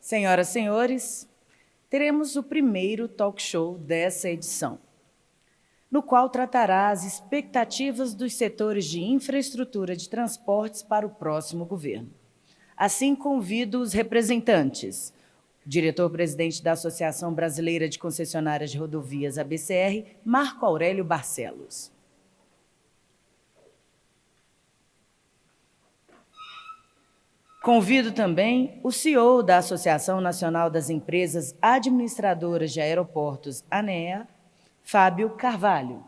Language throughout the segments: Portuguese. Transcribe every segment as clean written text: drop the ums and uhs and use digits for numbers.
Senhoras e senhores, teremos o primeiro talk show dessa edição, no qual tratará as expectativas dos setores de infraestrutura de transportes para o próximo governo. Assim, convido os representantes, o diretor-presidente da Associação Brasileira de Concessionárias de Rodovias, ABCR, Marco Aurélio Barcelos. Convido também o CEO da Associação Nacional das Empresas Administradoras de Aeroportos, ANEA, Fábio Carvalho.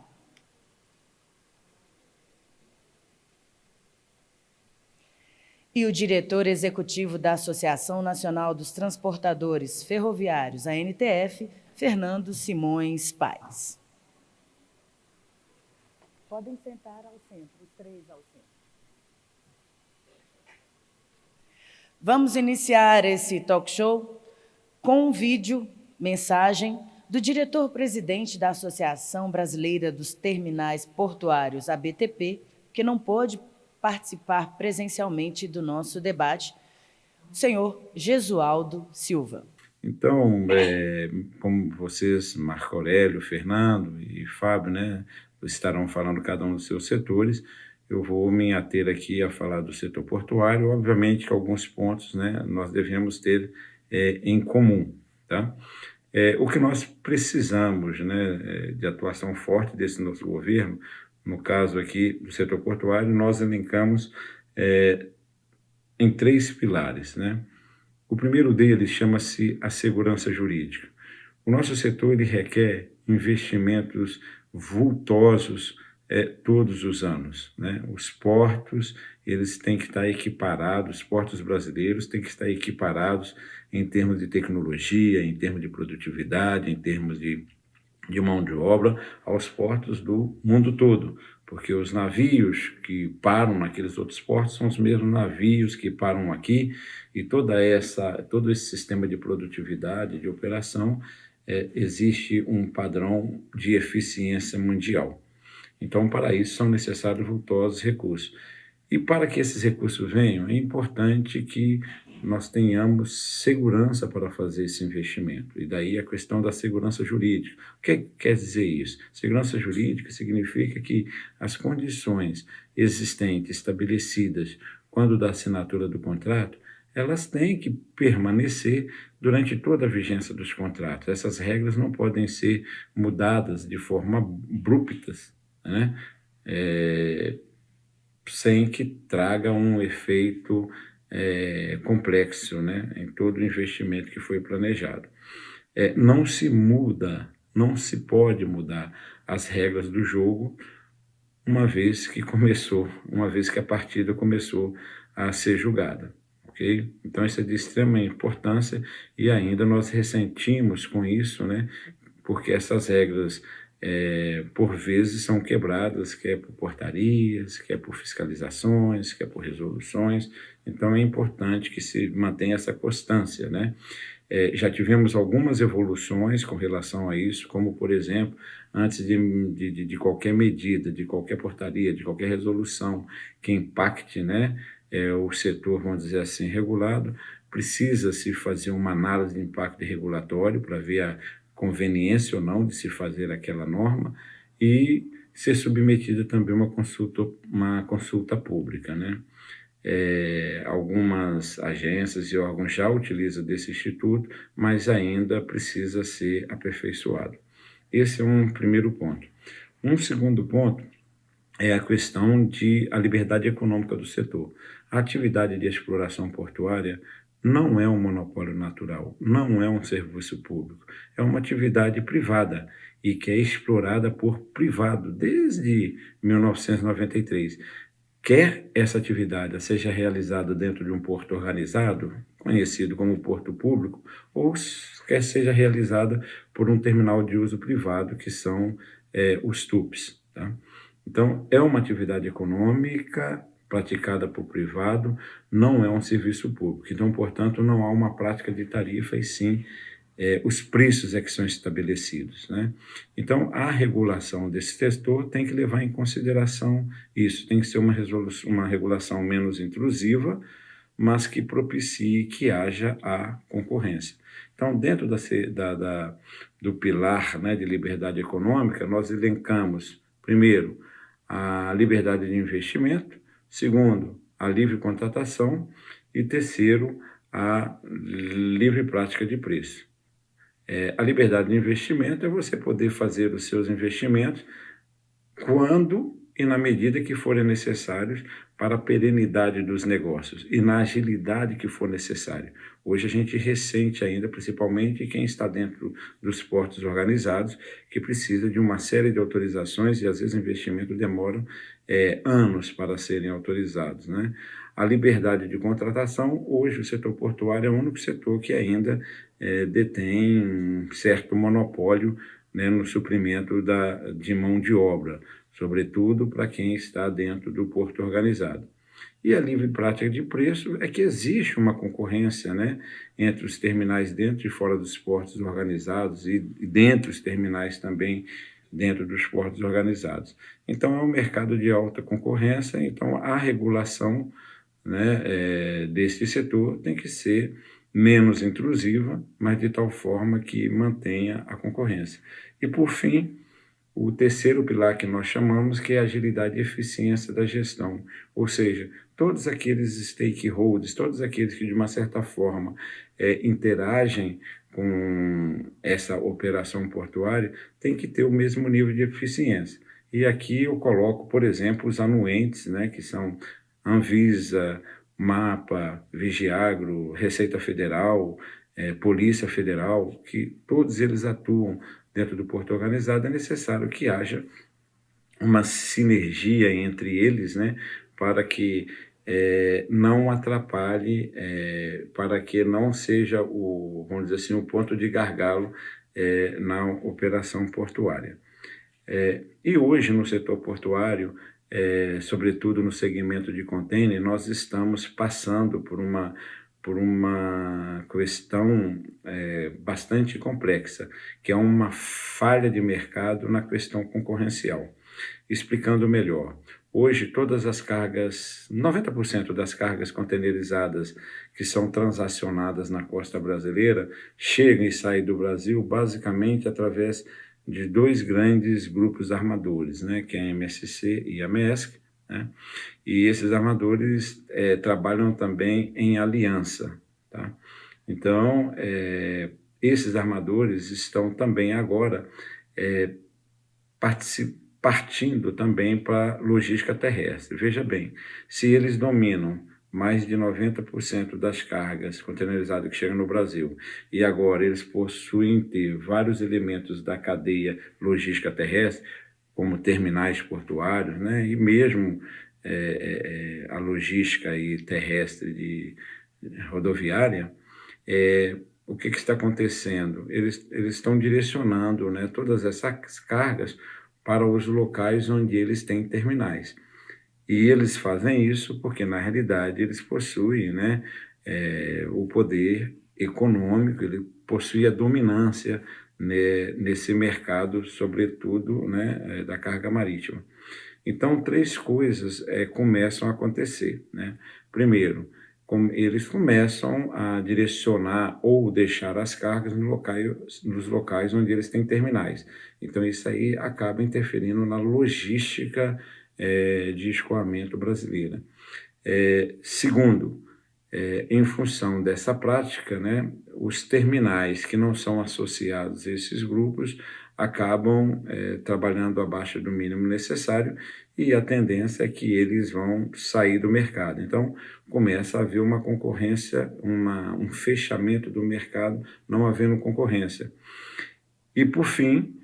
E o diretor executivo da Associação Nacional dos Transportadores Ferroviários, ANTF, Fernando Simões Paes. Podem sentar ao centro, os três ao centro. Vamos iniciar esse talk show com um vídeo, mensagem, do diretor-presidente da Associação Brasileira dos Terminais Portuários, ABTP, que não pôde participar presencialmente do nosso debate, o senhor Gesualdo Silva. Então, como vocês, Marco Aurélio, Fernando e Fábio, estarão falando cada um dos seus setores, eu vou me ater aqui a falar do setor portuário. Obviamente que alguns pontos nós devemos ter em comum. Tá? O que nós precisamos de atuação forte desse nosso governo, no caso aqui do setor portuário, nós elencamos em 3 pilares. O primeiro deles chama-se a segurança jurídica. O nosso setor ele requer investimentos vultosos todos os anos. Os portos eles têm que estar equiparados, os portos brasileiros têm que estar equiparados em termos de tecnologia, em termos de produtividade, em termos de mão de obra aos portos do mundo todo, porque os navios que param naqueles outros portos são os mesmos navios que param aqui, e todo esse sistema de produtividade, de operação, existe um padrão de eficiência mundial. Então, para isso, são necessários vultosos recursos. E para que esses recursos venham, é importante que nós tenhamos segurança para fazer esse investimento. E daí a questão da segurança jurídica. O que quer dizer isso? Segurança jurídica significa que as condições existentes, estabelecidas quando da assinatura do contrato, elas têm que permanecer durante toda a vigência dos contratos. Essas regras não podem ser mudadas de forma abrupta, sem que traga um efeito complexo em todo o investimento que foi planejado. Não se pode mudar as regras do jogo uma vez que a partida começou a ser julgada. Okay? Então, isso é de extrema importância e ainda nós ressentimos com isso, porque essas regras, por vezes, são quebradas, quer por portarias, quer por fiscalizações, quer por resoluções. Então, é importante que se mantenha essa constância. Já tivemos algumas evoluções com relação a isso, como, por exemplo, antes de qualquer medida, de qualquer portaria, de qualquer resolução que impacte o setor, vamos dizer assim, regulado, precisa-se fazer uma análise de impacto regulatório para ver a conveniência ou não de se fazer aquela norma e ser submetida também uma consulta pública. Algumas agências e órgãos já utilizam desse instituto, mas ainda precisa ser aperfeiçoado. Esse é um primeiro ponto. Um segundo ponto é a questão a liberdade econômica do setor. A atividade de exploração portuária não é um monopólio natural, não é um serviço público, é uma atividade privada e que é explorada por privado desde 1993. Quer essa atividade seja realizada dentro de um porto organizado, conhecido como porto público, ou quer seja realizada por um terminal de uso privado, que são os TUPs. Tá? Então, é uma atividade econômica praticada por privado, não é um serviço público. Então, portanto, não há uma prática de tarifa, e sim os preços que são estabelecidos. Então, a regulação desse setor tem que levar em consideração isso, tem que ser uma regulação menos intrusiva, mas que propicie que haja a concorrência. Então, dentro do pilar, né, de liberdade econômica, nós elencamos, primeiro, a liberdade de investimento, segundo, a livre contratação e terceiro, a livre prática de preço. A liberdade de investimento é você poder fazer os seus investimentos quando e na medida que forem necessários para a perenidade dos negócios e na agilidade que for necessário. Hoje a gente ressente ainda, principalmente quem está dentro dos portos organizados, que precisa de uma série de autorizações e às vezes investimentos demoram anos para serem autorizados, né? A liberdade de contratação, hoje o setor portuário é o único setor que ainda detém um certo monopólio, né, no suprimento de mão de obra, sobretudo para quem está dentro do porto organizado. E a livre prática de preço é que existe uma concorrência, né, entre os terminais dentro e fora dos portos organizados e dentro dos terminais também dentro dos portos organizados. Então, é um mercado de alta concorrência, então a regulação, né, desse setor tem que ser menos intrusiva, mas de tal forma que mantenha a concorrência. E, por fim, o terceiro pilar que nós chamamos, que é a agilidade e eficiência da gestão, ou seja, todos aqueles stakeholders, todos aqueles que de uma certa forma interagem com essa operação portuária, têm que ter o mesmo nível de eficiência. E aqui eu coloco, por exemplo, os anuentes, né, que são Anvisa, MAPA, Vigiagro, Receita Federal, Polícia Federal, que todos eles atuam dentro do porto organizado. É necessário que haja uma sinergia entre eles, né, para que não atrapalhe, para que não seja vamos dizer assim, o ponto de gargalo na operação portuária. E hoje no setor portuário, sobretudo no segmento de container, nós estamos passando por uma questão bastante complexa, que é uma falha de mercado na questão concorrencial. Explicando melhor, hoje todas as cargas, 90% das cargas containerizadas que são transacionadas na costa brasileira chegam e saem do Brasil basicamente através de dois grandes grupos armadores, né, que é a MSC e a Maersk, né? E esses armadores trabalham também em aliança, tá? Então, esses armadores estão também agora partindo também para logística terrestre. Veja bem, se eles dominam mais de 90% das cargas containerizadas que chegam no Brasil, e agora eles possuem ter vários elementos da cadeia logística terrestre, como terminais portuários, né, e mesmo a logística terrestre rodoviária, o que está acontecendo? Eles estão direcionando, né, todas essas cargas para os locais onde eles têm terminais. E eles fazem isso porque, na realidade, eles possuem, né, o poder econômico, ele possui a dominância, né, nesse mercado, sobretudo, né, da carga marítima. Então, três coisas começam a acontecer, né? Primeiro, eles começam a direcionar ou deixar as cargas nos locais onde eles têm terminais. Então, isso aí acaba interferindo na logística de escoamento brasileira. Segundo, em função dessa prática, né, os terminais que não são associados a esses grupos acabam trabalhando abaixo do mínimo necessário e a tendência é que eles vão sair do mercado. Então, começa a haver uma concorrência, um fechamento do mercado, não havendo concorrência. E, por fim,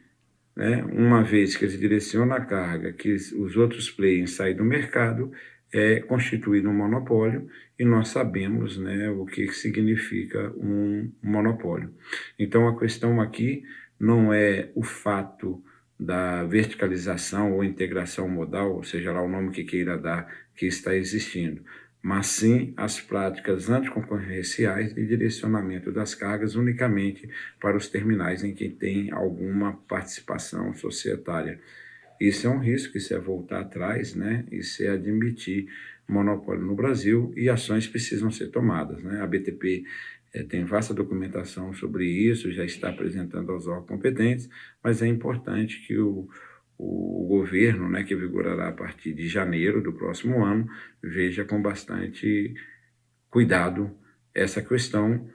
né, uma vez que eles direcionam a carga, que os outros players saem do mercado, é constituído um monopólio, e nós sabemos, né, o que significa um monopólio. Então, a questão aqui não é o fato da verticalização ou integração modal, seja lá o nome que queira dar, que está existindo, mas sim as práticas anticoncorrenciais de direcionamento das cargas unicamente para os terminais em que tem alguma participação societária. Isso é um risco, isso é voltar atrás, né? Isso é admitir monopólio no Brasil e ações precisam ser tomadas, né? A BTP tem vasta documentação sobre isso, já está apresentando aos órgãos competentes, mas é importante que o governo, né, que vigorará a partir de janeiro do próximo ano, veja com bastante cuidado essa questão,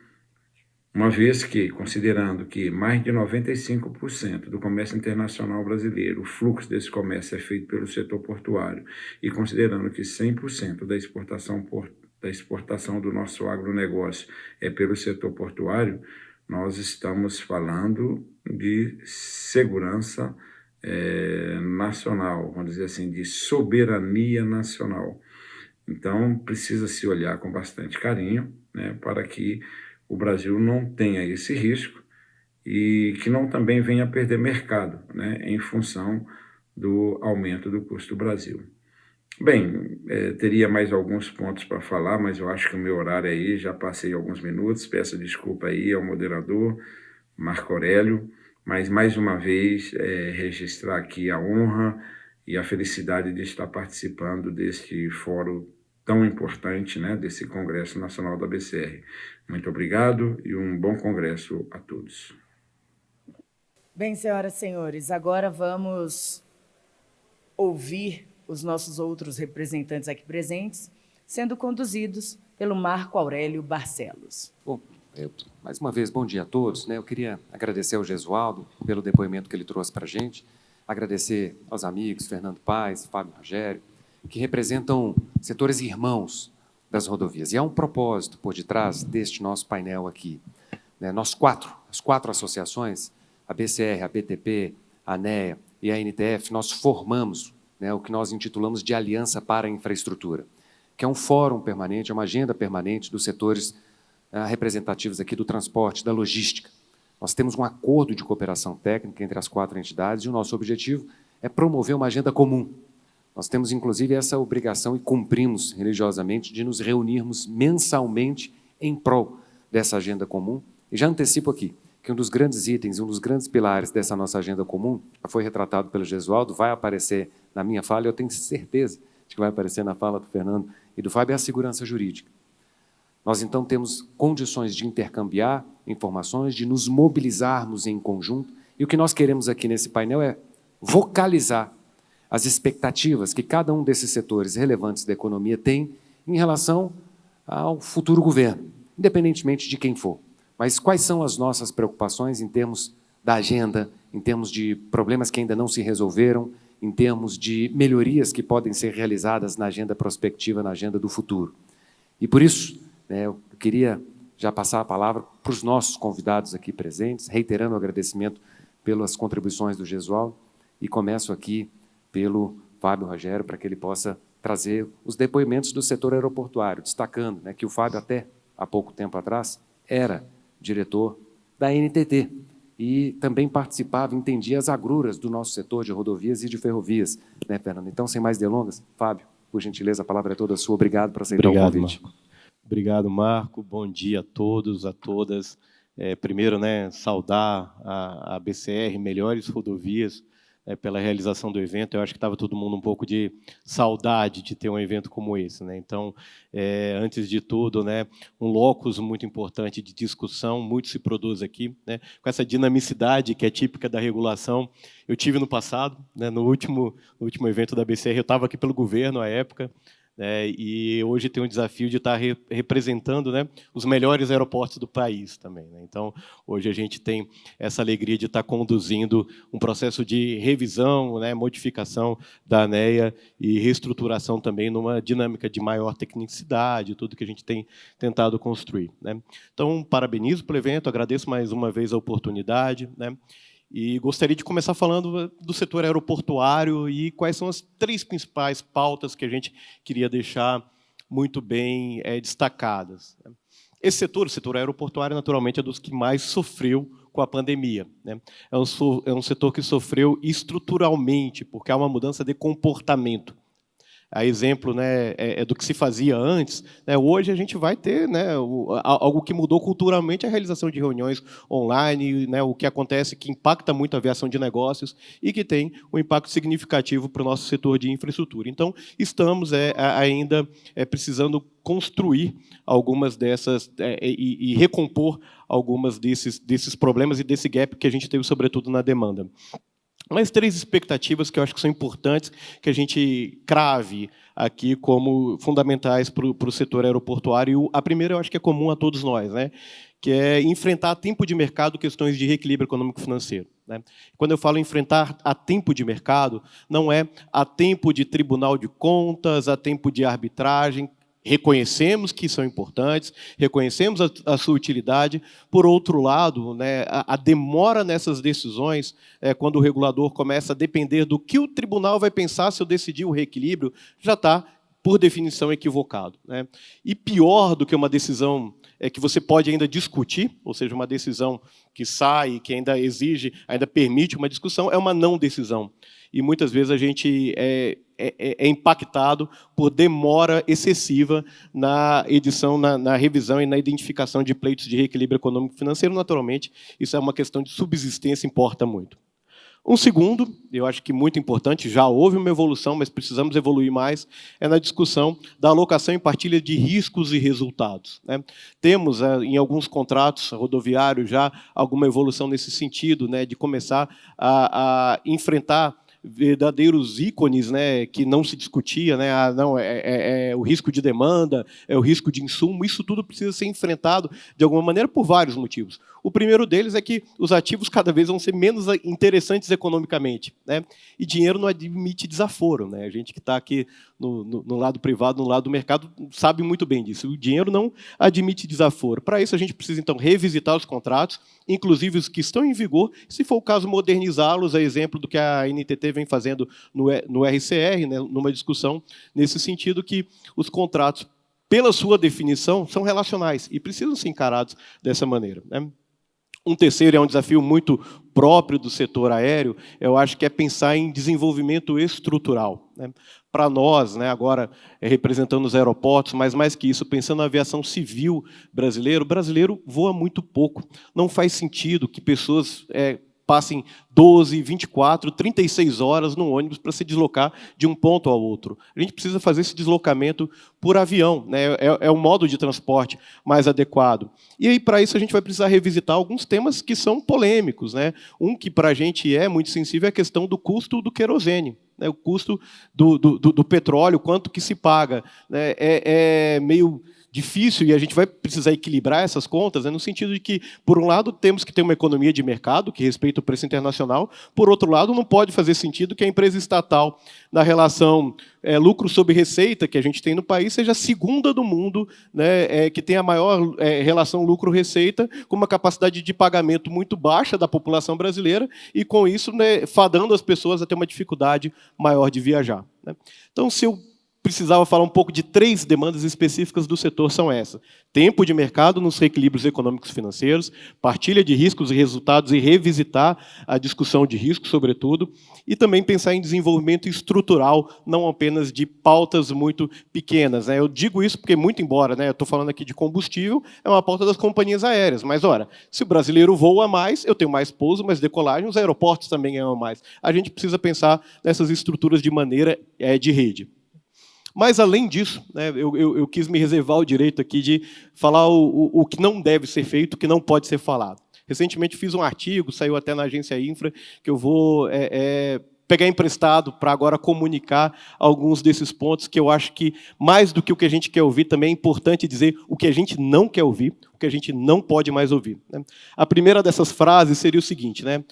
uma vez que, considerando que mais de 95% do comércio internacional brasileiro, o fluxo desse comércio é feito pelo setor portuário, e considerando que 100% da exportação do nosso agronegócio é pelo setor portuário, nós estamos falando de segurança nacional, vamos dizer assim, de soberania nacional. Então, precisa se olhar com bastante carinho, né, para que o Brasil não tenha esse risco e que não também venha a perder mercado, né, em função do aumento do custo do Brasil. Bem, teria mais alguns pontos para falar, mas eu acho que o meu horário aí, já passei alguns minutos, peço desculpa aí ao moderador, Marco Aurélio, mas mais uma vez registrar aqui a honra e a felicidade de estar participando deste fórum tão importante, né, desse Congresso Nacional da BCR. Muito obrigado e um bom congresso a todos. Bem, senhoras e senhores, agora vamos ouvir os nossos outros representantes aqui presentes, sendo conduzidos pelo Marco Aurélio Barcelos. Bom, mais uma vez, bom dia a todos, né? Eu queria agradecer ao Gesualdo pelo depoimento que ele trouxe para a gente, agradecer aos amigos Fernando Paes, Fábio Rogério, que representam setores irmãos das rodovias. E há um propósito por detrás deste nosso painel aqui, né? As quatro associações, a BCR, a BTP, a ANEA e a NTF, nós formamos, né, o que nós intitulamos de Aliança para a Infraestrutura, que é um fórum permanente, é uma agenda permanente dos setores representativos aqui do transporte, da logística. Nós temos um acordo de cooperação técnica entre as quatro entidades e o nosso objetivo é promover uma agenda comum. Nós temos, inclusive, essa obrigação e cumprimos religiosamente de nos reunirmos mensalmente em prol dessa agenda comum. E já antecipo aqui que um dos grandes itens, um dos grandes pilares dessa nossa agenda comum, foi retratado pelo Gesualdo, vai aparecer na minha fala, e eu tenho certeza de que vai aparecer na fala do Fernando e do Fábio, é a segurança jurídica. Nós, então, temos condições de intercambiar informações, de nos mobilizarmos em conjunto, e o que nós queremos aqui nesse painel é vocalizar as expectativas que cada um desses setores relevantes da economia tem em relação ao futuro governo, independentemente de quem for. Mas quais são as nossas preocupações em termos da agenda, em termos de problemas que ainda não se resolveram, em termos de melhorias que podem ser realizadas na agenda prospectiva, na agenda do futuro. E por isso, eu queria já passar a palavra para os nossos convidados aqui presentes, reiterando o agradecimento pelas contribuições do Gesualdo, e começo aqui pelo Fábio Rogério, para que ele possa trazer os depoimentos do setor aeroportuário, destacando, né, que o Fábio, até há pouco tempo atrás, era diretor da NTT e também participava, entendia as agruras do nosso setor de rodovias e de ferrovias, né, Fernando? Então, sem mais delongas, Fábio, por gentileza, a palavra é toda sua. Obrigado por aceitar o convite. Marco. Obrigado, Marco. Bom dia a todos, a todas. Primeiro, né, saudar a BCR, Melhores Rodovias, pela realização do evento. Eu acho que estava todo mundo um pouco de saudade de ter um evento como esse, né? Então, antes de tudo, né, um locus muito importante de discussão, muito se produz aqui, né, com essa dinamicidade que é típica da regulação. Eu tive no passado, né, no último evento da BCR, eu estava aqui pelo governo à época, e hoje tem o desafio de estar representando, né, os melhores aeroportos do país também, né? Então, hoje a gente tem essa alegria de estar conduzindo um processo de revisão, né, modificação da ANEA e reestruturação também numa dinâmica de maior tecnicidade, tudo que a gente tem tentado construir, né? Então, parabenizo pelo evento, agradeço mais uma vez a oportunidade, né? E gostaria de começar falando do setor aeroportuário e quais são as três principais pautas que a gente queria deixar muito bem destacadas. Esse setor, o setor aeroportuário, naturalmente, é dos que mais sofreu com a pandemia, né? É um setor que sofreu estruturalmente, porque há uma mudança de comportamento. A exemplo, né, do que se fazia antes, né, hoje a gente vai ter, né, algo que mudou culturalmente, a realização de reuniões online, né, o que acontece que impacta muito a aviação de negócios e que tem um impacto significativo para o nosso setor de infraestrutura. Então, estamos ainda precisando construir algumas dessas e recompor algumas desses problemas e desse gap que a gente teve, sobretudo, na demanda. Mais 3 expectativas que eu acho que são importantes que a gente crave aqui como fundamentais para o setor aeroportuário. A primeira eu acho que é comum a todos nós, né? Que é enfrentar a tempo de mercado questões de reequilíbrio econômico-financeiro. Né? Quando eu falo enfrentar a tempo de mercado, não é a tempo de tribunal de contas, a tempo de arbitragem. Reconhecemos que são importantes, reconhecemos a sua utilidade. Por outro lado, né, a demora nessas decisões, quando o regulador começa a depender do que o tribunal vai pensar se eu decidir o reequilíbrio, já está, por definição, equivocado. Né? E pior do que uma decisão que você pode ainda discutir, ou seja, uma decisão que sai, que ainda exige, ainda permite uma discussão, é uma não decisão. E muitas vezes a gente é impactado por demora excessiva na edição, na revisão e na identificação de pleitos de reequilíbrio econômico-financeiro. Naturalmente, isso é uma questão de subsistência, importa muito. Um segundo, eu acho que muito importante, já houve uma evolução, mas precisamos evoluir mais, é na discussão da alocação e partilha de riscos e resultados. Né? Temos, em alguns contratos rodoviários, já alguma evolução nesse sentido, né, de começar a enfrentar verdadeiros ícones, né, que não se discutia, né, não, o risco de demanda, é o risco de insumo, isso tudo precisa ser enfrentado de alguma maneira por vários motivos. O primeiro deles é que os ativos cada vez vão ser menos interessantes economicamente, né, e dinheiro não admite desaforo. Né, a gente que está aqui no lado privado, no lado do mercado, sabe muito bem disso. O dinheiro não admite desaforo. Para isso, a gente precisa, então, revisitar os contratos, inclusive os que estão em vigor, se for o caso, modernizá-los, a exemplo do que a NTT vem fazendo no RCR, né, numa discussão nesse sentido que os contratos, pela sua definição, são relacionais e precisam ser encarados dessa maneira. Né? Um terceiro é um desafio muito próprio do setor aéreo, eu acho que é pensar em desenvolvimento estrutural. Né? Para nós, né, agora representando os aeroportos, mas mais que isso, pensando na aviação civil brasileira, o brasileiro voa muito pouco. Não faz sentido que pessoas passem 12, 24, 36 horas no ônibus para se deslocar de um ponto ao outro. A gente precisa fazer esse deslocamento por avião, né? É um modo de transporte mais adequado. E aí, para isso, a gente vai precisar revisitar alguns temas que são polêmicos. Né? Um que, para a gente, é muito sensível é a questão do custo do querosene. Né? O custo do petróleo, quanto que se paga. Né? É meio difícil e a gente vai precisar equilibrar essas contas, né, no sentido de que, por um lado, temos que ter uma economia de mercado que respeita o preço internacional, por outro lado, não pode fazer sentido que a empresa estatal, na relação lucro sobre receita que a gente tem no país, seja a segunda do mundo, né, que tem a maior relação lucro-receita, com uma capacidade de pagamento muito baixa da população brasileira e, com isso, né, fadando as pessoas a ter uma dificuldade maior de viajar. Né. Então, se eu precisava falar um pouco de 3 demandas específicas do setor, são essas. Tempo de mercado nos reequilíbrios econômicos e financeiros, partilha de riscos e resultados e revisitar a discussão de risco, sobretudo, e também pensar em desenvolvimento estrutural, não apenas de pautas muito pequenas. Eu digo isso porque, muito embora, eu estou falando aqui de combustível, é uma pauta das companhias aéreas, mas, ora, se o brasileiro voa mais, eu tenho mais pouso, mais decolagem, os aeroportos também ganham mais. A gente precisa pensar nessas estruturas de maneira de rede. Mas, além disso, né, eu quis me reservar o direito aqui de falar o que não deve ser feito, o que não pode ser falado. Recentemente fiz um artigo, saiu até na agência Infra, que eu vou pegar emprestado para agora comunicar alguns desses pontos que eu acho que, mais do que o que a gente quer ouvir, também é importante dizer o que a gente não quer ouvir, o que a gente não pode mais ouvir. Né? A primeira dessas frases seria o seguinte, né?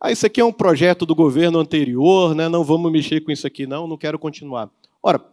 Isso aqui é um projeto do governo anterior, né? Não vamos mexer com isso aqui, não quero continuar. Ora,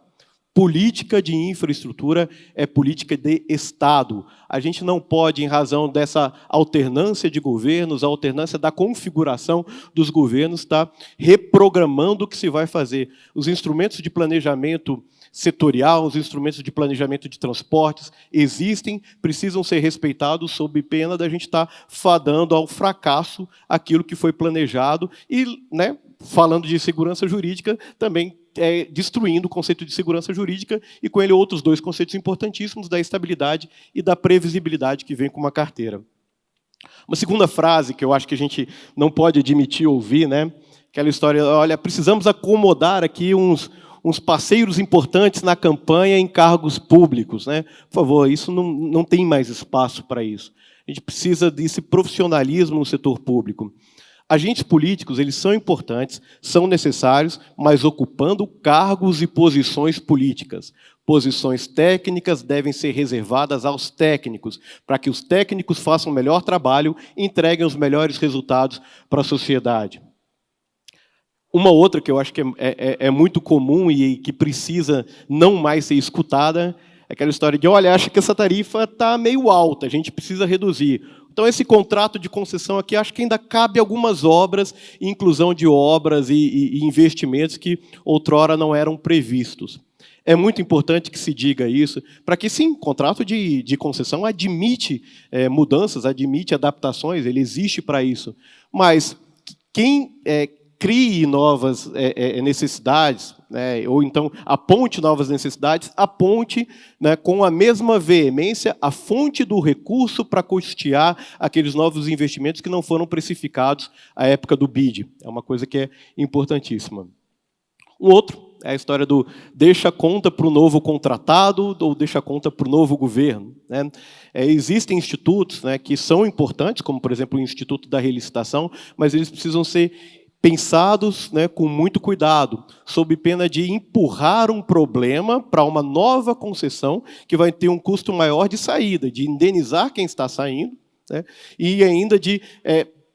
política de infraestrutura é política de Estado. A gente não pode, em razão dessa alternância de governos, a alternância da configuração dos governos, estar reprogramando o que se vai fazer. Os instrumentos de planejamento setorial, os instrumentos de planejamento de transportes existem, precisam ser respeitados sob pena da gente estar fadando ao fracasso aquilo que foi planejado e, né, falando de segurança jurídica, também destruindo o conceito de segurança jurídica e, com ele, outros dois conceitos importantíssimos, da estabilidade e da previsibilidade que vem com uma carteira. Uma segunda frase que eu acho que a gente não pode admitir ouvir, né? Aquela história, olha, precisamos acomodar aqui uns parceiros importantes na campanha em cargos públicos, né? Por favor, isso não tem mais espaço para isso. A gente precisa desse profissionalismo no setor público. Agentes políticos, eles são importantes, são necessários, mas ocupando cargos e posições políticas. Posições técnicas devem ser reservadas aos técnicos, para que os técnicos façam o melhor trabalho e entreguem os melhores resultados para a sociedade. Uma outra que eu acho que é muito comum e que precisa não mais ser escutada é aquela história de, olha, acho que essa tarifa está meio alta, a gente precisa reduzir. Então, esse contrato de concessão aqui, acho que ainda cabe algumas obras, inclusão de obras e investimentos que outrora não eram previstos. É muito importante que se diga isso, para que, sim, contrato de concessão admite mudanças, admite adaptações, ele existe para isso. Mas quem crie novas necessidades, né, ou então aponte novas necessidades, aponte, né, com a mesma veemência a fonte do recurso para custear aqueles novos investimentos que não foram precificados à época do BID. É uma coisa que é importantíssima. Um outro é a história do deixa a conta para o novo contratado ou deixa a conta para o novo governo, né? Existem institutos, né, que são importantes, como, por exemplo, o Instituto da Relicitação, mas eles precisam ser pensados, né, com muito cuidado, sob pena de empurrar um problema para uma nova concessão que vai ter um custo maior de saída, de indenizar quem está saindo, né, e ainda de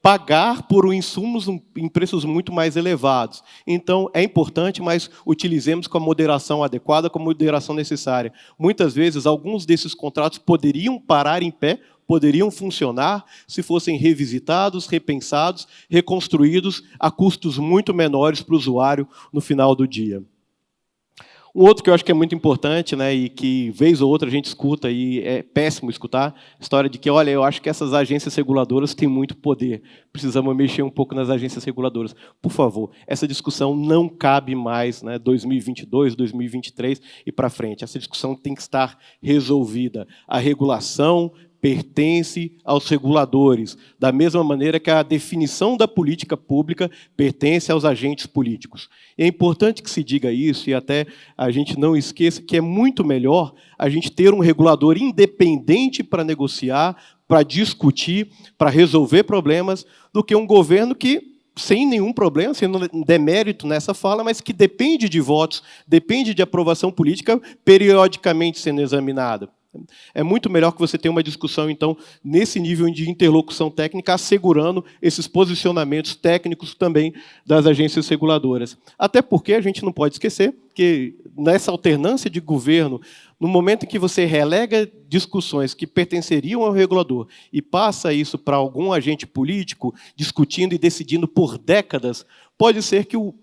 pagar por insumos em preços muito mais elevados. Então, é importante, mas utilizemos com a moderação adequada, com a moderação necessária. Muitas vezes, alguns desses contratos poderiam parar em pé, poderiam funcionar se fossem revisitados, repensados, reconstruídos a custos muito menores para o usuário no final do dia. Um outro que eu acho que é muito importante, né, e que, vez ou outra, a gente escuta, e é péssimo escutar, a história de que, olha, eu acho que essas agências reguladoras têm muito poder, precisamos mexer um pouco nas agências reguladoras. Por favor, essa discussão não cabe mais, né, 2022, 2023 e para frente. Essa discussão tem que estar resolvida. A regulação pertence aos reguladores, da mesma maneira que a definição da política pública pertence aos agentes políticos. É importante que se diga isso, e até a gente não esqueça que é muito melhor a gente ter um regulador independente para negociar, para discutir, para resolver problemas, do que um governo que, sem nenhum problema, sem demérito nessa fala, mas que depende de votos, depende de aprovação política, periodicamente sendo examinada. É muito melhor que você tenha uma discussão, então, nesse nível de interlocução técnica, assegurando esses posicionamentos técnicos também das agências reguladoras. Até porque a gente não pode esquecer que, nessa alternância de governo, no momento em que você relega discussões que pertenceriam ao regulador e passa isso para algum agente político, discutindo e decidindo por décadas, pode ser que o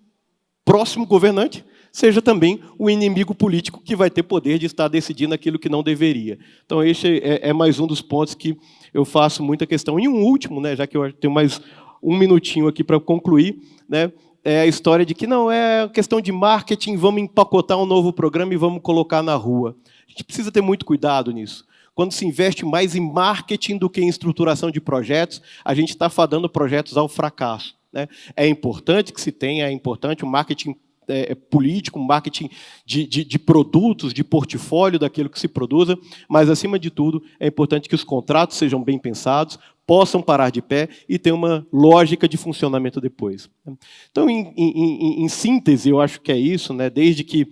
próximo governante seja também o inimigo político que vai ter poder de estar decidindo aquilo que não deveria. Então, esse é mais um dos pontos que eu faço muita questão. E um último, né, já que eu tenho mais um minutinho aqui para concluir, né, é a história de que não é questão de marketing, vamos empacotar um novo programa e vamos colocar na rua. A gente precisa ter muito cuidado nisso. Quando se investe mais em marketing do que em estruturação de projetos, a gente está fadando projetos ao fracasso, né? É importante que se tenha, é importante o marketing político, um marketing de produtos, de portfólio daquilo que se produza, mas, acima de tudo, é importante que os contratos sejam bem pensados, possam parar de pé e ter uma lógica de funcionamento depois. Então, em síntese, eu acho que é isso, né? Desde que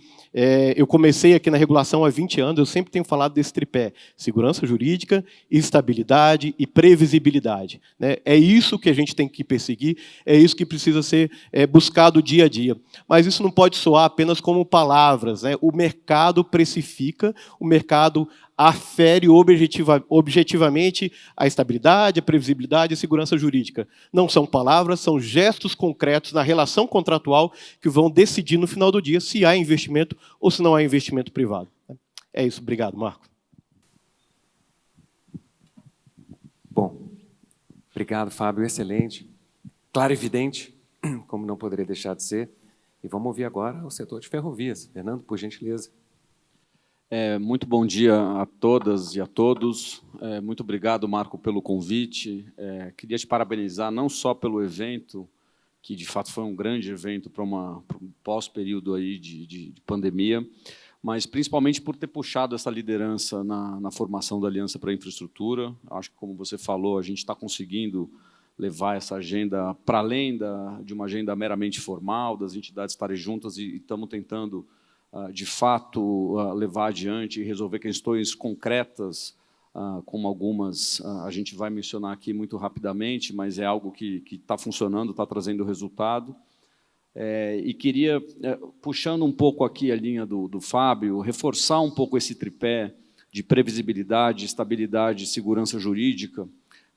eu comecei aqui na regulação há 20 anos, eu sempre tenho falado desse tripé: segurança jurídica, estabilidade e previsibilidade, né? É isso que a gente tem que perseguir, é isso que precisa ser buscado dia a dia. Mas isso não pode soar apenas como palavras, né? O mercado precifica, o mercado afere objetivamente a estabilidade, a previsibilidade e a segurança jurídica. Não são palavras, são gestos concretos na relação contratual que vão decidir no final do dia se há investimento ou se não há investimento privado. É isso. Obrigado, Marco. Bom, obrigado, Fábio. Excelente. Claro e evidente, como não poderia deixar de ser. E vamos ouvir agora o setor de ferrovias. Fernando, por gentileza. Muito bom dia a todas e a todos. Muito obrigado, Marco, pelo convite. Queria te parabenizar não só pelo evento, que de fato foi um grande evento para um pós-período aí de pandemia, mas principalmente por ter puxado essa liderança na formação da Aliança para a Infraestrutura. Acho que, como você falou, a gente está conseguindo levar essa agenda para além de uma agenda meramente formal, das entidades estarem juntas, e estamos tentando, de fato, levar adiante e resolver questões concretas, como algumas a gente vai mencionar aqui muito rapidamente, mas é algo que está funcionando, está trazendo resultado. E queria, puxando um pouco aqui a linha do Fábio, reforçar um pouco esse tripé de previsibilidade, estabilidade e segurança jurídica,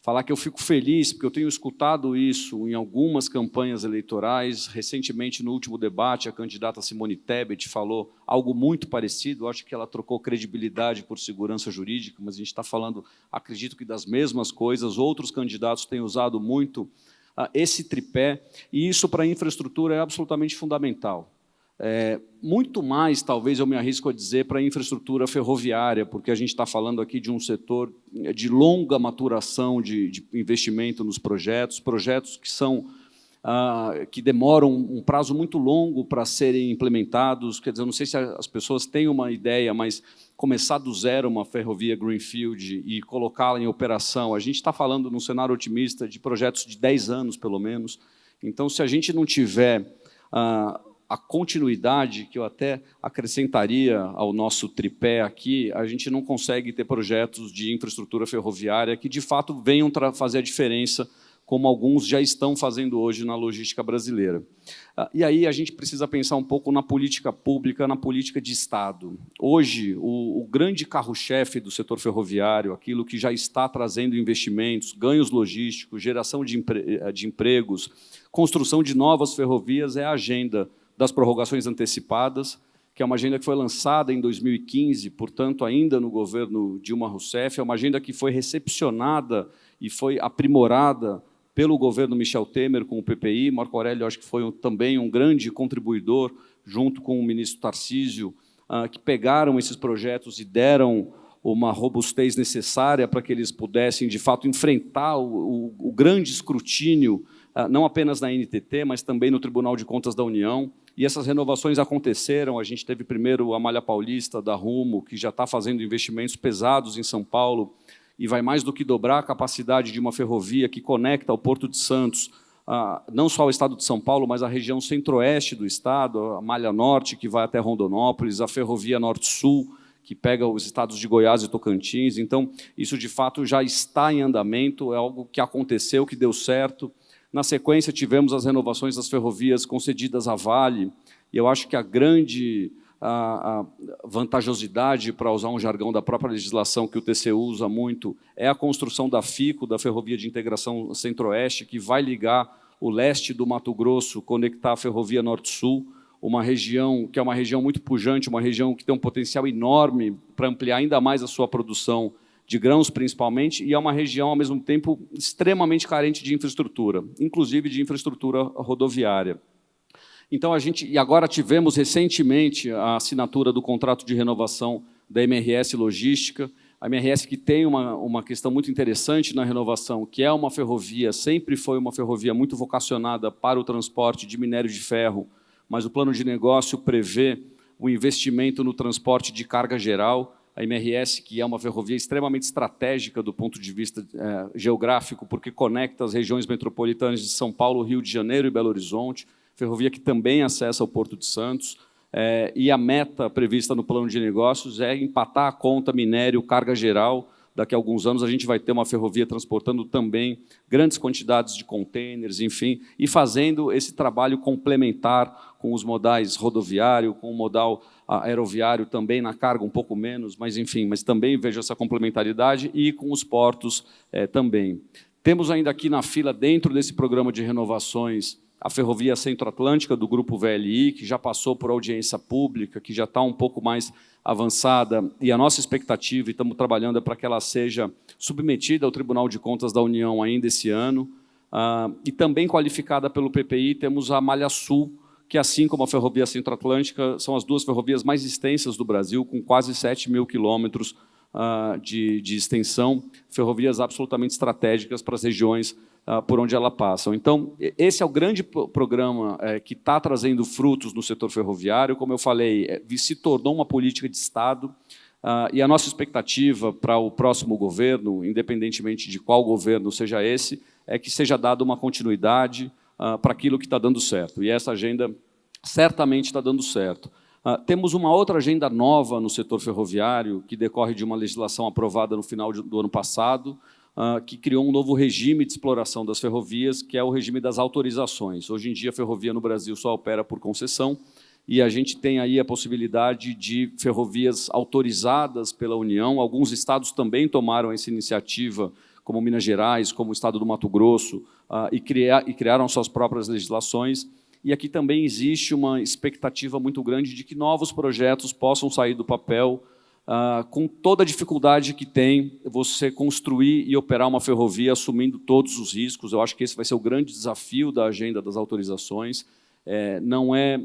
falar que eu fico feliz, porque eu tenho escutado isso em algumas campanhas eleitorais. Recentemente, no último debate, a candidata Simone Tebet falou algo muito parecido. Acho que ela trocou credibilidade por segurança jurídica, mas a gente está falando, acredito que das mesmas coisas. Outros candidatos têm usado muito esse tripé, e isso para a infraestrutura é absolutamente fundamental. Muito mais, talvez eu me arrisco a dizer, para a infraestrutura ferroviária, porque a gente está falando aqui de um setor de longa maturação de investimento nos projetos que demoram um prazo muito longo para serem implementados. Quer dizer, eu não sei se as pessoas têm uma ideia, mas começar do zero uma ferrovia greenfield e colocá-la em operação, a gente está falando, num cenário otimista, de projetos de 10 anos, pelo menos. Então, se a gente não tiver a continuidade, que eu até acrescentaria ao nosso tripé aqui, a gente não consegue ter projetos de infraestrutura ferroviária que, de fato, venham fazer a diferença, como alguns já estão fazendo hoje na logística brasileira. E aí a gente precisa pensar um pouco na política pública, na política de Estado. Hoje, o grande carro-chefe do setor ferroviário, aquilo que já está trazendo investimentos, ganhos logísticos, geração de empregos, construção de novas ferrovias, é a agenda das prorrogações antecipadas, que é uma agenda que foi lançada em 2015, portanto, ainda no governo Dilma Rousseff. É uma agenda que foi recepcionada e foi aprimorada pelo governo Michel Temer com o PPI. Marco Aurélio, acho que foi também um grande contribuidor, junto com o ministro Tarcísio, que pegaram esses projetos e deram uma robustez necessária para que eles pudessem, de fato, enfrentar o grande escrutínio, não apenas na NTT, mas também no Tribunal de Contas da União. E essas renovações aconteceram. A gente teve primeiro a Malha Paulista, da Rumo, que já está fazendo investimentos pesados em São Paulo, e vai mais do que dobrar a capacidade de uma ferrovia que conecta ao Porto de Santos, não só ao estado de São Paulo, mas a região centro-oeste do estado, a Malha Norte, que vai até Rondonópolis, a Ferrovia Norte-Sul, que pega os estados de Goiás e Tocantins. Então, isso, de fato, já está em andamento, é algo que aconteceu, que deu certo. Na sequência, tivemos as renovações das ferrovias concedidas à Vale, e eu acho que a grande vantajosidade, para usar um jargão da própria legislação que o TCU usa muito, é a construção da FICO, da Ferrovia de Integração Centro-Oeste, que vai ligar o leste do Mato Grosso, conectar a Ferrovia Norte-Sul, uma região que é uma região muito pujante, uma região que tem um potencial enorme para ampliar ainda mais a sua produção de grãos, principalmente, e é uma região, ao mesmo tempo, extremamente carente de infraestrutura, inclusive de infraestrutura rodoviária. Então, e agora tivemos recentemente a assinatura do contrato de renovação da MRS Logística, a MRS que tem uma questão muito interessante na renovação, que é uma ferrovia, sempre foi uma ferrovia muito vocacionada para o transporte de minério de ferro, mas o plano de negócio prevê o investimento no transporte de carga geral. A MRS, que é uma ferrovia extremamente estratégica do ponto de vista geográfico, porque conecta as regiões metropolitanas de São Paulo, Rio de Janeiro e Belo Horizonte, ferrovia que também acessa o Porto de Santos, e a meta prevista no plano de negócios é empatar a conta minério, carga geral. Daqui a alguns anos a gente vai ter uma ferrovia transportando também grandes quantidades de contêineres, enfim, e fazendo esse trabalho complementar com os modais rodoviário, com o modal aeroviário também na carga um pouco menos, mas enfim, mas também vejo essa complementaridade, e com os portos também. Temos ainda aqui na fila, dentro desse programa de renovações, a Ferrovia Centro-Atlântica do Grupo VLI, que já passou por audiência pública, que já está um pouco mais avançada, e a nossa expectativa, e estamos trabalhando, é para que ela seja submetida ao Tribunal de Contas da União ainda esse ano, e também qualificada pelo PPI. Temos a Malha Sul, que, assim como a Ferrovia Centro-Atlântica, são as duas ferrovias mais extensas do Brasil, com quase 7.000 quilômetros de extensão, ferrovias absolutamente estratégicas para as regiões por onde ela passa. Então, esse é o grande programa que está trazendo frutos no setor ferroviário. Como eu falei, se tornou uma política de Estado, e a nossa expectativa para o próximo governo, independentemente de qual governo seja esse, é que seja dada uma continuidade para aquilo que está dando certo. E essa agenda certamente está dando certo. Temos uma outra agenda nova no setor ferroviário, que decorre de uma legislação aprovada no final do ano passado, que criou um novo regime de exploração das ferrovias, que é o regime das autorizações. Hoje em dia, a ferrovia no Brasil só opera por concessão, e a gente tem aí a possibilidade de ferrovias autorizadas pela União. Alguns estados também tomaram essa iniciativa, como Minas Gerais, como o estado do Mato Grosso, e criaram suas próprias legislações. E aqui também existe uma expectativa muito grande de que novos projetos possam sair do papel, com toda a dificuldade que tem você construir e operar uma ferrovia assumindo todos os riscos. Eu acho que esse vai ser o grande desafio da agenda das autorizações. Não é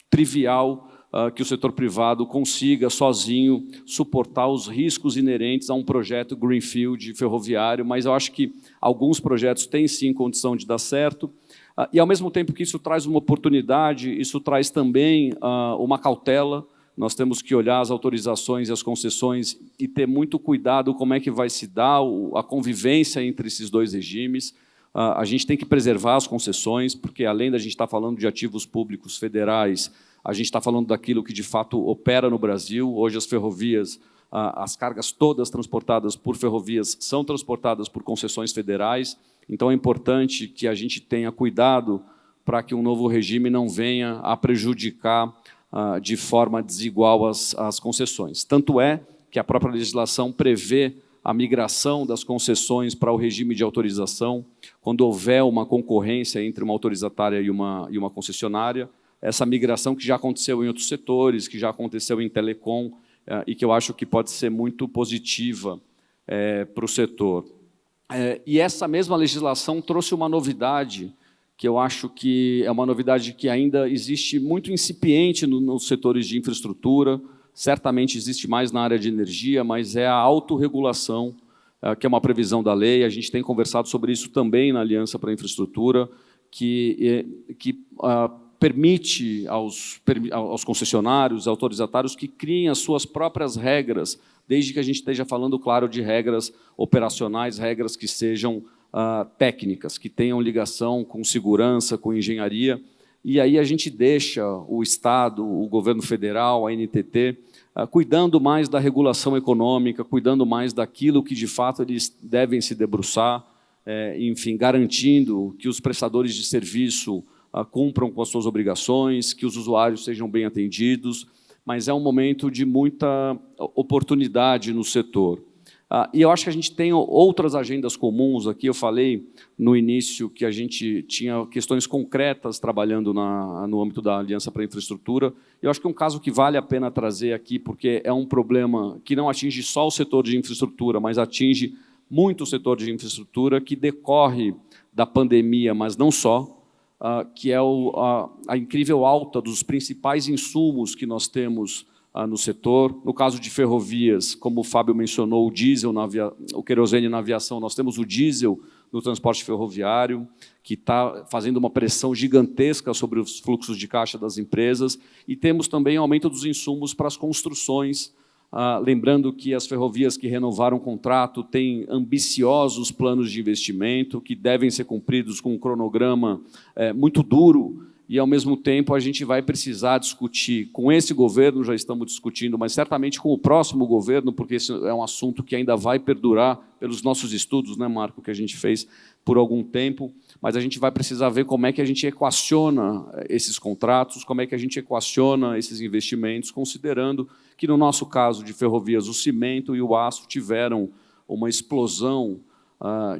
trivial que o setor privado consiga, sozinho, suportar os riscos inerentes a um projeto greenfield ferroviário, mas eu acho que alguns projetos têm, sim, condição de dar certo, e, ao mesmo tempo que isso traz uma oportunidade, isso traz também uma cautela. Nós temos que olhar as autorizações e as concessões e ter muito cuidado como é que vai se dar a convivência entre esses dois regimes. A gente tem que preservar as concessões, porque, além da gente estar falando de ativos públicos federais, a gente está falando daquilo que, de fato, opera no Brasil. Hoje, as ferrovias, as cargas todas transportadas por ferrovias são transportadas por concessões federais. Então, é importante que a gente tenha cuidado para que um novo regime não venha a prejudicar de forma desigual as concessões. Tanto é que a própria legislação prevê a migração das concessões para o regime de autorização, quando houver uma concorrência entre uma autorizatária e uma concessionária. Essa migração que já aconteceu em outros setores, que já aconteceu em telecom, e que eu acho que pode ser muito positiva para o setor. E essa mesma legislação trouxe uma novidade, que eu acho que é uma novidade que ainda existe muito incipiente nos setores de infraestrutura. Certamente existe mais na área de energia, mas é a autorregulação, que é uma previsão da lei. A gente tem conversado sobre isso também na Aliança para a Infraestrutura, que permite aos concessionários, autorizatários, que criem as suas próprias regras, desde que a gente esteja falando, claro, de regras operacionais, regras que sejam técnicas, que tenham ligação com segurança, com engenharia. E aí a gente deixa o Estado, o governo federal, a NTT, cuidando mais da regulação econômica, cuidando mais daquilo que, de fato, eles devem se debruçar, enfim, garantindo que os prestadores de serviço cumpram com as suas obrigações, que os usuários sejam bem atendidos, mas é um momento de muita oportunidade no setor. E eu acho que a gente tem outras agendas comuns aqui. Eu falei no início que a gente tinha questões concretas trabalhando no âmbito da Aliança para a Infraestrutura. Eu acho que é um caso que vale a pena trazer aqui, porque é um problema que não atinge só o setor de infraestrutura, mas atinge muito o setor de infraestrutura, que decorre da pandemia, mas não só, que é a incrível alta dos principais insumos que nós temos no setor. No caso de ferrovias, como o Fábio mencionou, o diesel, o querosene na aviação, nós temos o diesel no transporte ferroviário, que está fazendo uma pressão gigantesca sobre os fluxos de caixa das empresas, e temos também aumento dos insumos para as construções. Lembrando que as ferrovias que renovaram o contrato têm ambiciosos planos de investimento que devem ser cumpridos com um cronograma muito duro, e, ao mesmo tempo, a gente vai precisar discutir com esse governo, já estamos discutindo, mas certamente com o próximo governo, porque esse é um assunto que ainda vai perdurar pelos nossos estudos, né, Marco, que a gente fez por algum tempo, mas a gente vai precisar ver como é que a gente equaciona esses contratos, como é que a gente equaciona esses investimentos, considerando que, no nosso caso de ferrovias, o cimento e o aço tiveram uma explosão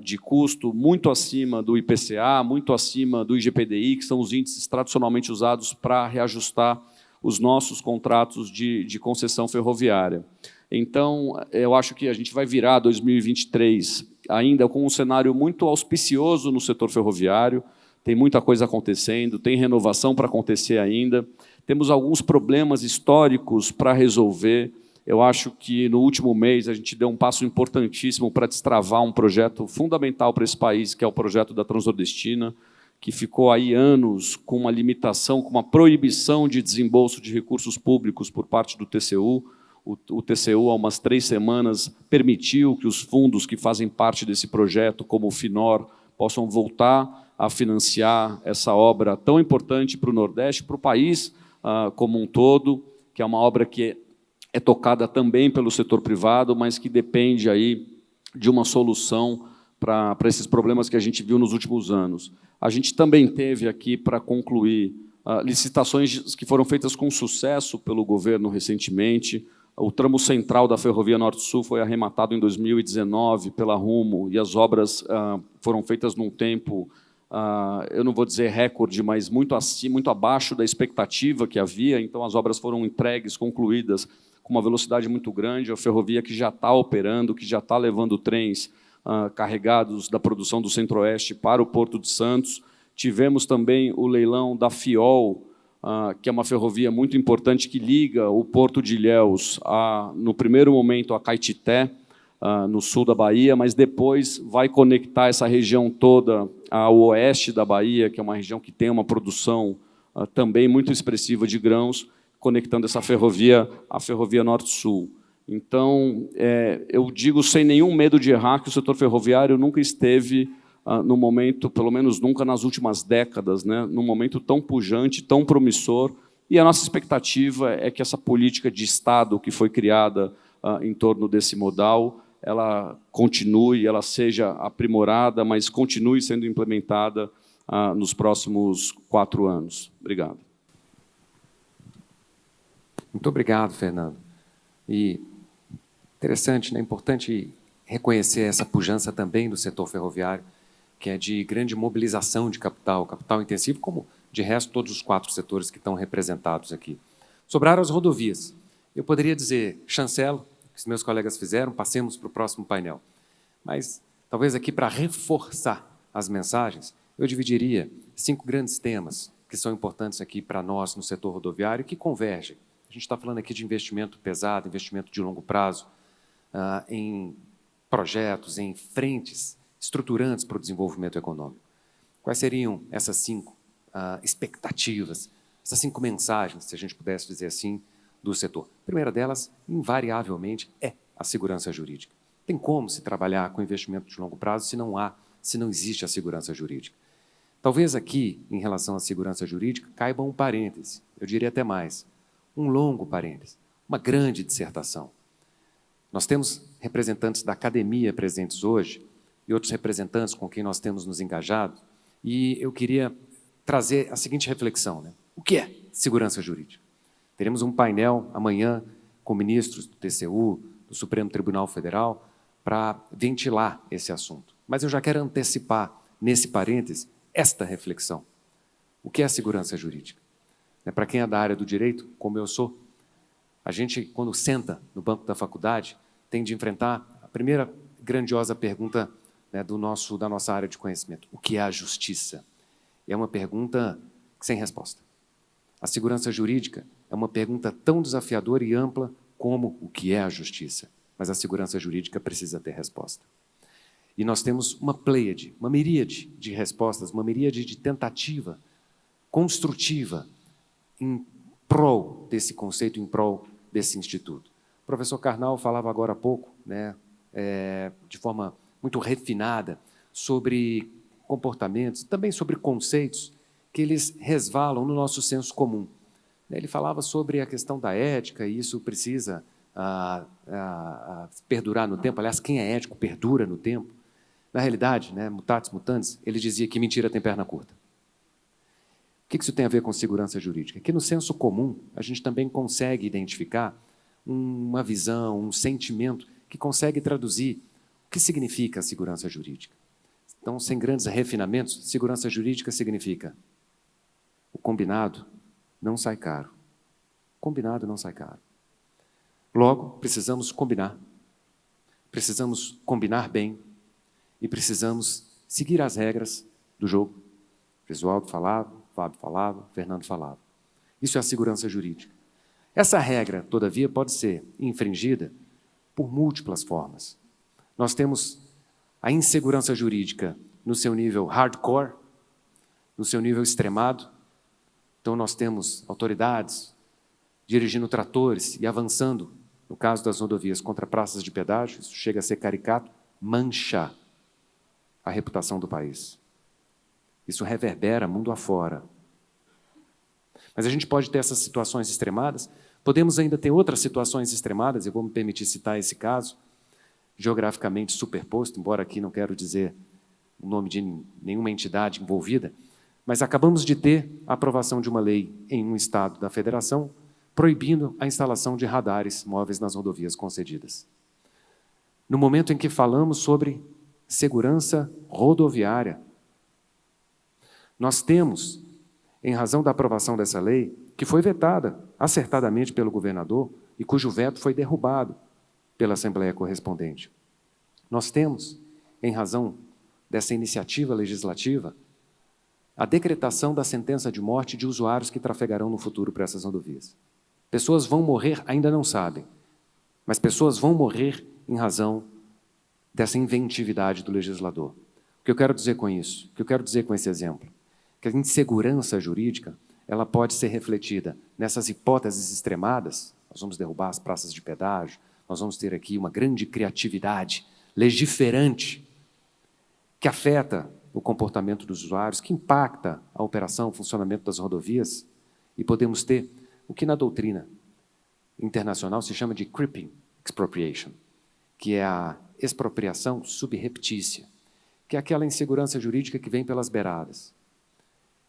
de custo muito acima do IPCA, muito acima do IGPDI, que são os índices tradicionalmente usados para reajustar os nossos contratos de concessão ferroviária. Então, eu acho que a gente vai virar 2023 ainda com um cenário muito auspicioso no setor ferroviário. tem muita coisa acontecendo, tem renovação para acontecer ainda, temos alguns problemas históricos para resolver. Eu acho que, no último mês, a gente deu um passo importantíssimo para destravar um projeto fundamental para esse país, que é o projeto da Transnordestina, que ficou aí anos com uma limitação, com uma proibição de desembolso de recursos públicos por parte do TCU. O TCU, há umas 3 semanas, permitiu que os fundos que fazem parte desse projeto, como o FINOR, possam voltar a financiar essa obra tão importante para o Nordeste, para o país como um todo, que é uma obra que é tocada também pelo setor privado, mas que depende aí de uma solução para esses problemas que a gente viu nos últimos anos. A gente também teve aqui, para concluir, licitações que foram feitas com sucesso pelo governo recentemente. O tramo central da Ferrovia Norte-Sul foi arrematado em 2019 pela Rumo, e as obras foram feitas num tempo, eu não vou dizer recorde, mas muito abaixo da expectativa que havia. Então, as obras foram entregues, concluídas, com uma velocidade muito grande. A ferrovia que já está operando, que já está levando trens carregados da produção do Centro-Oeste para o Porto de Santos. Tivemos também o leilão da FIOL, que é uma ferrovia muito importante que liga o Porto de Ilhéus, no primeiro momento, a Caetité, no sul da Bahia, mas depois vai conectar essa região toda ao oeste da Bahia, que é uma região que tem uma produção também muito expressiva de grãos, conectando essa ferrovia à Ferrovia Norte-Sul. Então, eu digo sem nenhum medo de errar que o setor ferroviário nunca esteve no momento, pelo menos nunca nas últimas décadas, né, num momento tão pujante, tão promissor, e a nossa expectativa é que essa política de Estado que foi criada em torno desse modal, ela continue, ela seja aprimorada, mas continue sendo implementada nos próximos 4 anos. Obrigado. Muito obrigado, Fernando. E interessante, né? Importante reconhecer essa pujança também do setor ferroviário, que é de grande mobilização de capital, capital intensivo, como, de resto, todos os 4 setores que estão representados aqui. Sobraram as rodovias. Eu poderia dizer, chancelo, que os meus colegas fizeram, passemos para o próximo painel. Mas, talvez aqui, para reforçar as mensagens, eu dividiria 5 grandes temas que são importantes aqui para nós no setor rodoviário e que convergem. A gente está falando aqui de investimento pesado, investimento de longo prazo, em projetos, em frentes estruturantes para o desenvolvimento econômico. Quais seriam essas 5 expectativas, essas 5 mensagens, se a gente pudesse dizer assim, do setor? A primeira delas, invariavelmente, é a segurança jurídica. Tem como se trabalhar com investimento de longo prazo se não existe a segurança jurídica? Talvez aqui, em relação à segurança jurídica, caiba um parêntese, eu diria até mais, um longo parêntese, uma grande dissertação. Nós temos representantes da academia presentes hoje e outros representantes com quem nós temos nos engajado, e eu queria trazer a seguinte reflexão, né? O que é segurança jurídica? Teremos um painel amanhã com ministros do TCU, do Supremo Tribunal Federal, para ventilar esse assunto. Mas eu já quero antecipar, nesse parêntese, esta reflexão. O que é segurança jurídica? Para quem é da área do direito, como eu sou, a gente, quando senta no banco da faculdade, tem de enfrentar a primeira grandiosa pergunta, né, da nossa área de conhecimento. O que é a justiça? E é uma pergunta sem resposta. A segurança jurídica é uma pergunta tão desafiadora e ampla como o que é a justiça. Mas a segurança jurídica precisa ter resposta. E nós temos uma pleiade, uma miríade de respostas, uma miríade de tentativa construtiva em prol desse conceito, em prol desse instituto. O professor Karnal falava agora há pouco, né, de forma muito refinada, sobre comportamentos, também sobre conceitos que eles resvalam no nosso senso comum. Ele falava sobre a questão da ética, e isso precisa perdurar no tempo. Aliás, quem é ético perdura no tempo. Na realidade, né, mutatis mutandis, ele dizia que mentira tem perna curta. O que isso tem a ver com segurança jurídica? Que no senso comum a gente também consegue identificar uma visão, um sentimento que consegue traduzir o que significa a segurança jurídica. Então, sem grandes refinamentos, segurança jurídica significa o combinado não sai caro. Combinado não sai caro. Logo, precisamos combinar bem e precisamos seguir as regras do jogo. Gesualdo falava, Fábio falava, Fernando falava. Isso é a segurança jurídica. Essa regra, todavia, pode ser infringida por múltiplas formas. Nós temos a insegurança jurídica no seu nível hardcore, no seu nível extremado. Então, nós temos autoridades dirigindo tratores e avançando, no caso das rodovias, contra praças de pedágio. Isso chega a ser caricato, mancha a reputação do país. Isso reverbera mundo afora. Mas a gente pode ter essas situações extremadas, podemos ainda ter outras situações extremadas, eu vou me permitir citar esse caso, geograficamente superposto, embora aqui não quero dizer o nome de nenhuma entidade envolvida, mas acabamos de ter a aprovação de uma lei em um estado da federação proibindo a instalação de radares móveis nas rodovias concedidas. No momento em que falamos sobre segurança rodoviária, nós temos, em razão da aprovação dessa lei, que foi vetada acertadamente pelo governador e cujo veto foi derrubado pela Assembleia correspondente. Nós temos, em razão dessa iniciativa legislativa, a decretação da sentença de morte de usuários que trafegarão no futuro por essas rodovias. Pessoas vão morrer, ainda não sabem, mas pessoas vão morrer em razão dessa inventividade do legislador. O que eu quero dizer com isso? O que eu quero dizer com esse exemplo? Que a insegurança jurídica ela pode ser refletida nessas hipóteses extremadas. Nós vamos derrubar as praças de pedágio, nós vamos ter aqui uma grande criatividade legiferante que afeta o comportamento dos usuários, que impacta a operação, o funcionamento das rodovias, e podemos ter o que na doutrina internacional se chama de creeping expropriation, que é a expropriação subreptícia, que é aquela insegurança jurídica que vem pelas beiradas,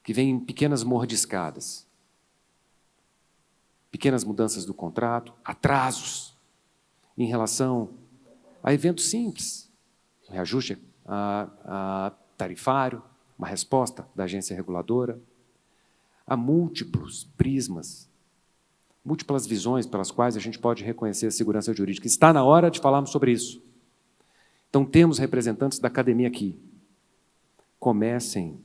que vem em pequenas mordiscadas, pequenas mudanças do contrato, atrasos em relação a eventos simples, reajuste tarifário, uma resposta da agência reguladora, há múltiplos prismas, múltiplas visões pelas quais a gente pode reconhecer a segurança jurídica. Está na hora de falarmos sobre isso. Então, temos representantes da academia aqui. Comecem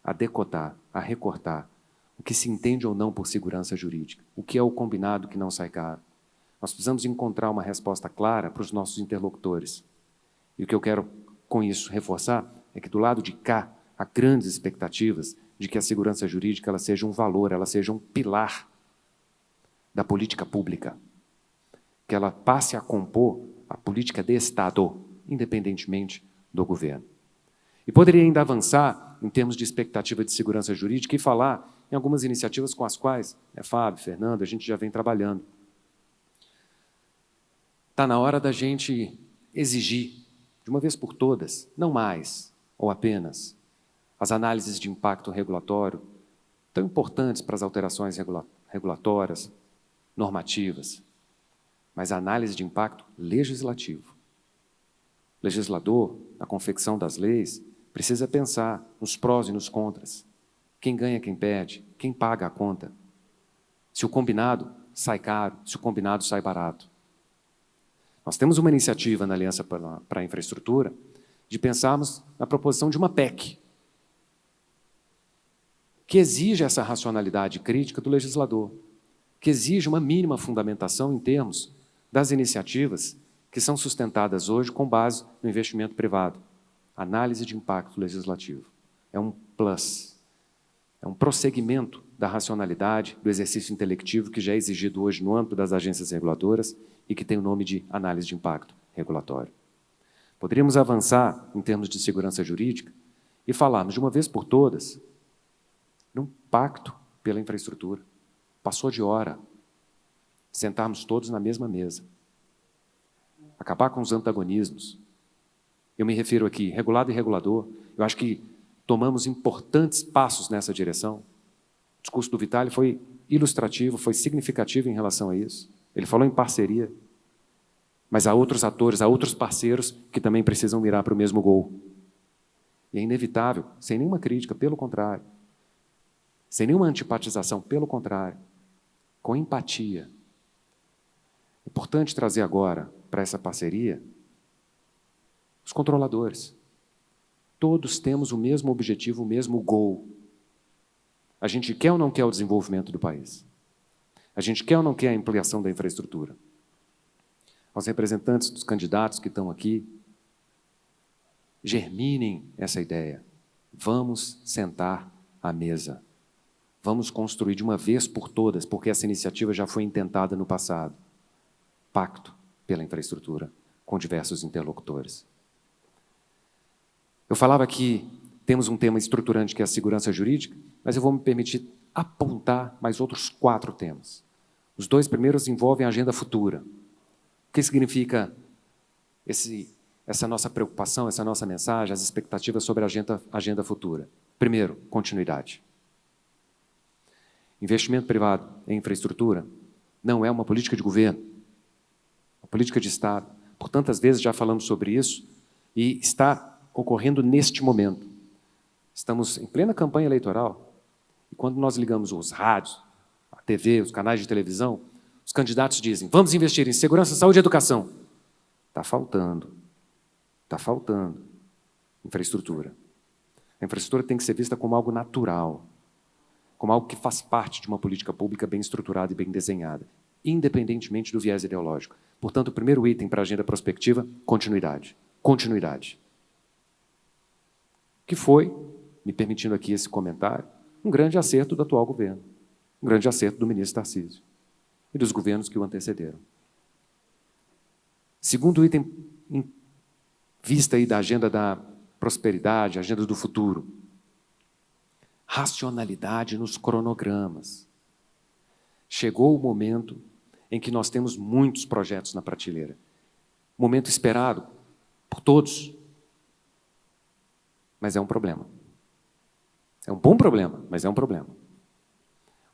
a decotar, a recortar o que se entende ou não por segurança jurídica, o que é o combinado que não sai caro. Nós precisamos encontrar uma resposta clara para os nossos interlocutores. E o que eu quero, com isso, reforçar é que, do lado de cá, há grandes expectativas de que a segurança jurídica ela seja um valor, ela seja um pilar da política pública, que ela passe a compor a política de Estado, independentemente do governo. E poderia ainda avançar em termos de expectativa de segurança jurídica e falar em algumas iniciativas com as quais, Fábio, Fernando, a gente já vem trabalhando. Está na hora da gente exigir, de uma vez por todas, não mais ou apenas, as análises de impacto regulatório, tão importantes para as alterações regulatórias, normativas, mas a análise de impacto legislativo. O legislador, na confecção das leis, precisa pensar nos prós e nos contras. Quem ganha, quem perde, quem paga a conta. Se o combinado sai caro, se o combinado sai barato. Nós temos uma iniciativa na Aliança para a Infraestrutura de pensarmos na proposição de uma PEC, que exige essa racionalidade crítica do legislador, que exige uma mínima fundamentação em termos das iniciativas que são sustentadas hoje com base no investimento privado. Análise de impacto legislativo. É um plus, é um prosseguimento da racionalidade, do exercício intelectivo que já é exigido hoje no âmbito das agências reguladoras e que tem o nome de análise de impacto regulatório. Poderíamos avançar em termos de segurança jurídica e falarmos de uma vez por todas num pacto pela infraestrutura. Passou de hora sentarmos todos na mesma mesa. Acabar com os antagonismos. Eu me refiro aqui, regulado e regulador. Eu acho que tomamos importantes passos nessa direção. O discurso do Vitali foi ilustrativo, foi significativo em relação a isso. Ele falou em parceria, mas há outros atores, há outros parceiros que também precisam mirar para o mesmo gol. E é inevitável, sem nenhuma crítica, pelo contrário, sem nenhuma antipatização, pelo contrário, com empatia. É importante trazer agora para essa parceria os controladores. Todos temos o mesmo objetivo, o mesmo gol, A gente quer ou não quer o desenvolvimento do país? A gente quer ou não quer a ampliação da infraestrutura? Aos representantes dos candidatos que estão aqui, germinem essa ideia. Vamos sentar à mesa. Vamos construir de uma vez por todas, porque essa iniciativa já foi intentada no passado. Pacto pela infraestrutura, com diversos interlocutores. Eu falava que temos um tema estruturante que é a segurança jurídica, mas eu vou me permitir apontar mais outros 4 temas. Os 2 primeiros envolvem a agenda futura. O que significa essa nossa preocupação, essa nossa mensagem, as expectativas sobre a agenda futura? Primeiro, continuidade. Investimento privado em infraestrutura não é uma política de governo, é uma política de Estado. Por tantas vezes já falamos sobre isso e está ocorrendo neste momento. Estamos em plena campanha eleitoral e quando nós ligamos os rádios, a TV, os canais de televisão, os candidatos dizem: vamos investir em segurança, saúde e educação. Está faltando infraestrutura. A infraestrutura tem que ser vista como algo natural, como algo que faz parte de uma política pública bem estruturada e bem desenhada, independentemente do viés ideológico. Portanto, o primeiro item para a agenda prospectiva, continuidade. Continuidade. Que foi, me permitindo aqui esse comentário, um grande acerto do atual governo, um grande acerto do ministro Tarcísio e dos governos que o antecederam. Segundo item em vista aí da agenda da prosperidade, agenda do futuro, racionalidade nos cronogramas. Chegou o momento em que nós temos muitos projetos na prateleira. Momento esperado por todos. Mas é um problema. É um bom problema, mas é um problema.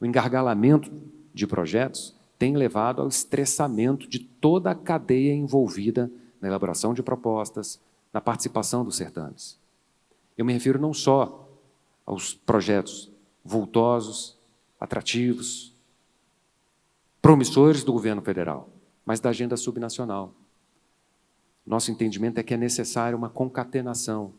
O engargalamento de projetos tem levado ao estressamento de toda a cadeia envolvida na elaboração de propostas, na participação dos certames. Eu me refiro não só aos projetos vultosos, atrativos, promissores do governo federal, mas da agenda subnacional. Nosso entendimento é que é necessária uma concatenação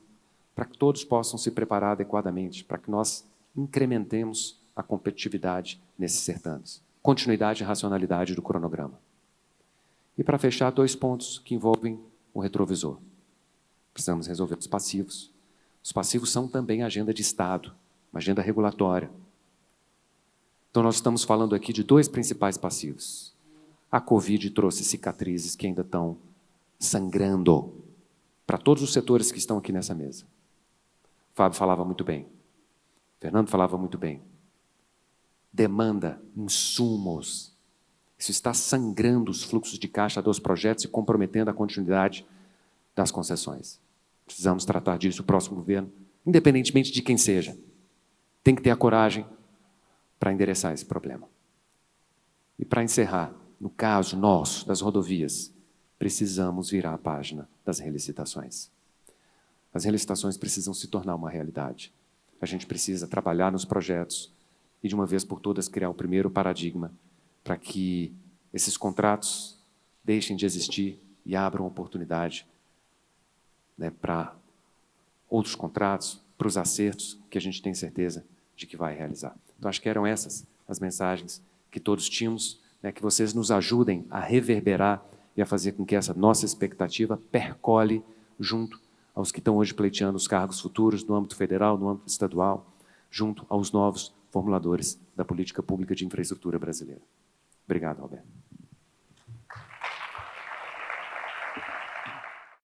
para que todos possam se preparar adequadamente, para que nós incrementemos a competitividade nesses certames. Continuidade e racionalidade do cronograma. E para fechar, 2 pontos que envolvem o retrovisor. Precisamos resolver os passivos. Os passivos são também agenda de Estado, uma agenda regulatória. Então, nós estamos falando aqui de 2 principais passivos. A Covid trouxe cicatrizes que ainda estão sangrando para todos os setores que estão aqui nessa mesa. O Fábio falava muito bem. O Fernando falava muito bem. Demanda, insumos. Isso está sangrando os fluxos de caixa dos projetos e comprometendo a continuidade das concessões. Precisamos tratar disso, o próximo governo, independentemente de quem seja. Tem que ter a coragem para endereçar esse problema. E para encerrar, no caso nosso, das rodovias, precisamos virar a página das relicitações. As relicitações precisam se tornar uma realidade. A gente precisa trabalhar nos projetos e, de uma vez por todas, criar o primeiro paradigma para que esses contratos deixem de existir e abram oportunidade, né, para outros contratos, para os acertos que a gente tem certeza de que vai realizar. Então, acho que eram essas as mensagens que todos tínhamos, né, que vocês nos ajudem a reverberar e a fazer com que essa nossa expectativa percole junto aos que estão hoje pleiteando os cargos futuros no âmbito federal, no âmbito estadual, junto aos novos formuladores da política pública de infraestrutura brasileira. Obrigado, Alberto.